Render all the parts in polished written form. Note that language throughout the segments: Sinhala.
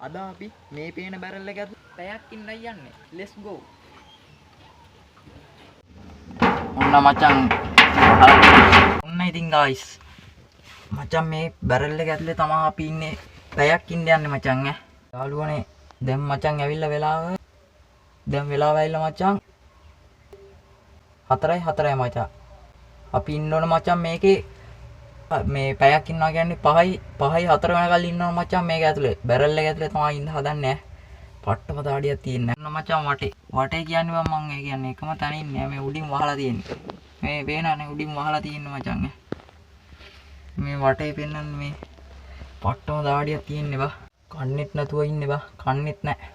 අද අපි මේ පේන බැරල් එක ඇතුළේ පැයක් ඉන්නයි යන්නේ. let's go. ඔන්න මචං. ඔන්න ඉතින් guys. මචං මේ බැරල් එක ඇතුලේ තමයි අපි ඉන්නේ. පැයක් ඉන්න යන්නේ මචං ඈ. යාළුවනේ දැන් මචං ඇවිල්ලා වෙලාව. දැන් වෙලාව ඇවිල්ලා මචං 4:04 මචං. අපි ඉන්න ඕන මචං මේකේ මේ පැයක් ඉන්නවා කියන්නේ 5:04 වෙනකල් ඉන්නවා මචං මේක ඇතුලේ. බැරල් එක ඇතුලේ තමයි ඉන්න හදන්නේ ඈ. පට්ටම දාඩියක් තියෙන්නේ. ඔන්න මචං වටේ කියන්නේ මම ඒ කියන්නේ එකම තැන ඉන්නේ. මේ උඩින් වහලා තියෙන්නේ. මේ පේනනේ උඩින් වහලා තියෙන්නේ මචං ඈ. මේ වටේ පෙන්නන්නේ මේ පට්ටම දාඩියක් තියෙන්නේ බා. කන්නේත් නැතුව ඉන්නේ බා. කන්නේත් නැහැ.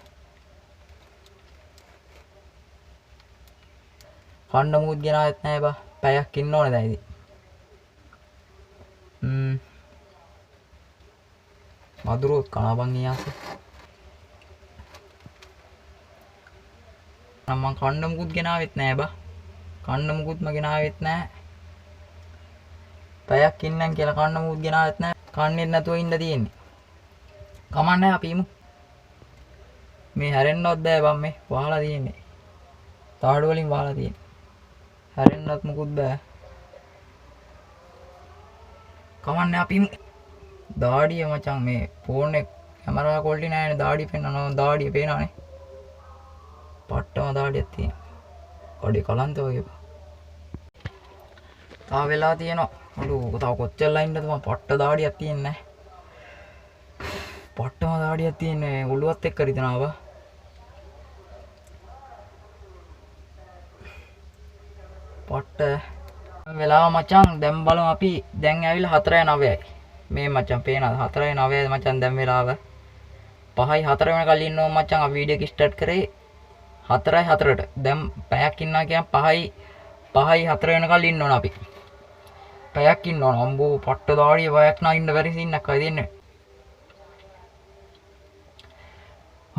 කන්න මුත් ගෙනාවෙත් නැහැ බා. පැයක් ඉන්න ඕනේ දැන් ඉතින්. මදුරුවත් කනබන් ඊයාසේ. මම කන්න මුකුත් ගෙනාවෙත් නැහැ බා. කන්න මුකුත්ම ගෙනාවෙත් නැහැ. පැයක් ඉන්නම් කියලා කන්න මුකුත් ගෙනාවෙත් නැහැ. කන්නේත් නැතුව ඉන්න තියෙන්නේ. කමන්නේ අපි ඉමු. මේ හැරෙන්නවත් බෑ බම් මේ වහලා තියෙන්නේ. තාඩු වලින් වහලා තියෙන්නේ. හැරෙන්නවත් මුකුත් බෑ. කමන්නේ අපි ඉමු. දාඩිය මචං මේ ෆෝන් එක කැමරා ක්වොලිටි නෑනේ දාඩිය පෙන්නනවා දාඩිය පේනවනේ. පට්ටම දාඩියක් තියෙනවා. කඩේ කලන්ත වගේ. තා වෙලා තියෙනවා. අඩෝ තව කොච්චර ලයින්ද මම පට්ට දාඩියක් තියෙන්නේ. පට්ටම දාඩියක් තියෙන්නේ ඔළුවත් එක්ක රිදෙනවා බා. පට්ට වෙලාව මචං දැන් බලමු අපි දැන් ඇවිල්ලා 4:09යි. මේ මචං පේනවද 4:09 මචං දැන් වෙලාව 5:04 වෙනකල් ඉන්නවා මචං අපි වීඩියෝ එක ස්ටාර්ට් කරේ 4:04ට. දැන් පැයක් ඉන්නවා කියන්නේ 5:04 වෙනකල් ඉන්න ඕන අපි. පැයක් ඉන්න ඕන. අම්බෝ පට්ට දාඩිය පැයක් නා ඉන්න බැරි සින්නක් අය දෙන්නේ.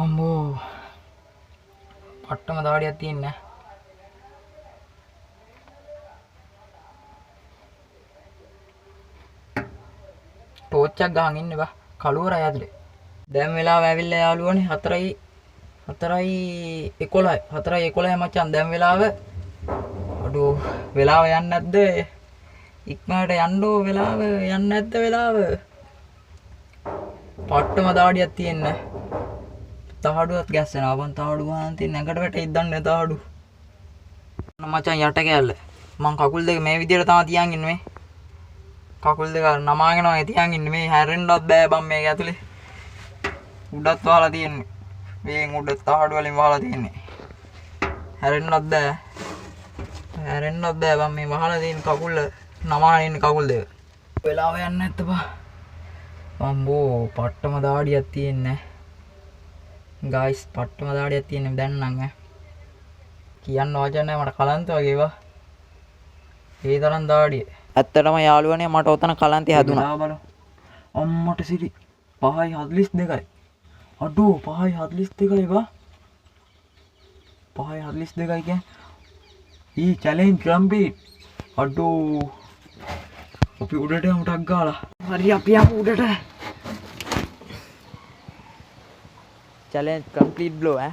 අම්බෝ පට්ටම දාඩියක් තියෙන්නේ. ටෝච් එකක් ගහන් ඉන්නේ බා. කළුවරයි ඇතුලේ. දැන් වෙලාව ඇවිල්ලා යාළුවනේ 4:11 මචං දැන් වෙලාව. අඩෝ වෙලාව යන්නේ නැද්ද? ඉක්මනට යන්නෝ වෙලාව යන්නේ නැද්ද වෙලාව? පට්ටම දාඩියක් තියෙන්නේ. තාඩුවත් ගැස්සෙනවා. බන් තාඩු වහන් තියෙන ඇඟට වැටෙයිද දන්නේ තාඩු. මචං යට කෑල්ල. මං කකුල් දෙක මේ විදියට තමයි තියන් ඉන්නේ මේ. කකුල් දෙක නමාගෙන වගේ තියන් ඉන්නේ මේ හැරෙන්නවත් බෑ බම් මේක ඇතුලේ. උඩත් වහලා තියෙන්නේ. මේෙන් උඩ තාඩු වලින් වහලා තියෙන්නේ. හැරෙන්නවත් බෑ. හැරෙන්නවත් බෑ බම් මේ වහලා තියෙන කකුල් නමාගෙන ඉන්නේ කකුල් දෙක. වෙලාව යන්නේ නැත්ත බා. අම්බෝ පට්ටම දාඩියක් තියෙන්නේ. ගයිස් පට්ටම දාඩියක් තියෙන්නේ දැන් නම් ඈ. කියන්න වචන නැහැ මට කලන්ත වගේ වා. ඒ තරම් දාඩිය. ඇත්තටම යාළුවනේ මට ඔතන කලන්තේ හැදුනා. අම්මට සිරි 5:42යි. අඩෝ 5:42යි බා. 5:42යි කියන්නේ ඊ චැලෙන්ජ් කම්ප්ලීට්. අඩෝ අපි උඩට යමු ටක් ගාලා. හරි අපි යමු උඩට. චැලෙන්ජ් කම්ප්ලීට් බ්ලෝ ඈ.